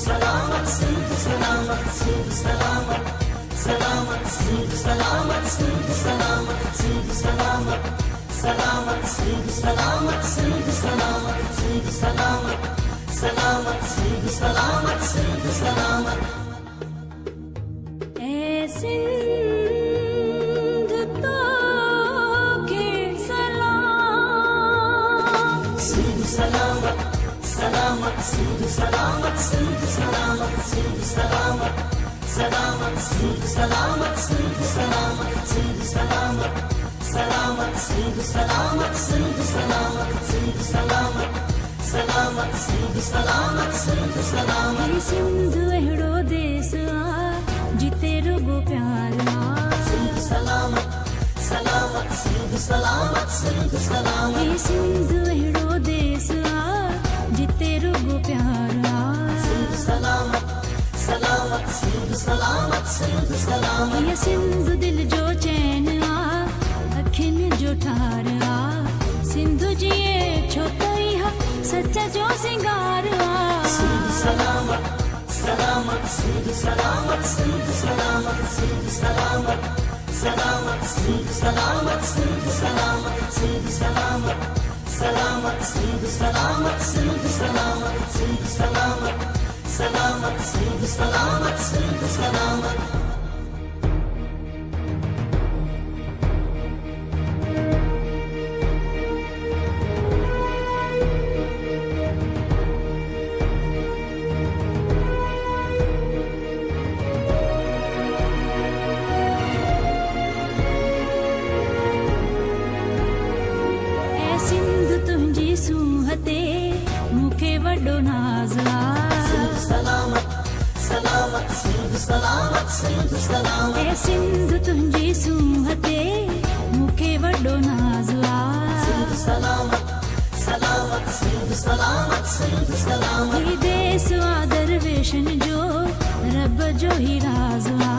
सलामत सिंध सलामत सिंध सलामत सलामत सिंध सलामत सिंध सलामत सिंध सलामत सलामत सिंध सलामत सिंध सलामत सिंध सलामत सलामत सिंध सलामत सिंध सलामत ऐ सिंध तो के सलाम सिंध सलामत सलामत सिंध सलामत सिंध सलामत सिंध सलामत सलामत सिंध सलामत सिंध सलामत सिंध सलामत सलामत सिंध सलामत सिंध सलामत सिंध सलामत सलामत सिंध सलामत सिंध सलामत हे सिंध अहिड़ो देश आ जिते रुगो प्यार आ सिंध सलामत सलामत सिंध सलामत सिंध सलामत हे सिंध अहिड़ो देश आ जिते रुगो प्यार आ सिंध सलामत सलामत सिंध सलामत सिंध सलामत ये सिंध दिल जो चैन आ अखियुनि जो ठार आ सिंधु जिए छो त इहा सच जो सिंगार आ सिंध सलामत सलामत सिंध सलामत सिंध सलामत सिंध सलामत सलामत सिंध सलामत सिंध सलामत सिंध सलामत सलामत सिंध सलामत सिंध सलामत सिंध सलामत सलामत सिंध सलामत सिंध सलामत मूंखे वॾो नाज़ आ सलामत सलामत सिंध सलामत सिंध सलामत ए सिंध तुंहिंजी सूंह ते मूंखे वॾो नाज़ आ सिंध सलामत सलामत सिंध सलामत सिंध सलामत ही देश आ दरवेशन जो रब जो ही राज़ आ